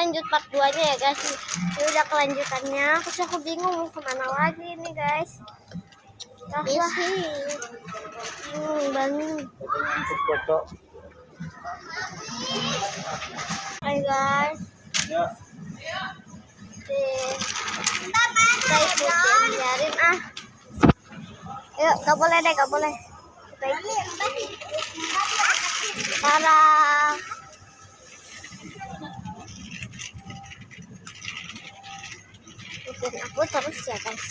lanjut part 2-nya ya guys. Ini udah kelanjutannya. Terus aku bingung mau kemana lagi nih guys. Bingung banget. Hai guys. Kita ikutin, biarin ah. Yuk, gak boleh deh, gak boleh. Kita ikutin. Parah. Ikutin aku terus ya guys.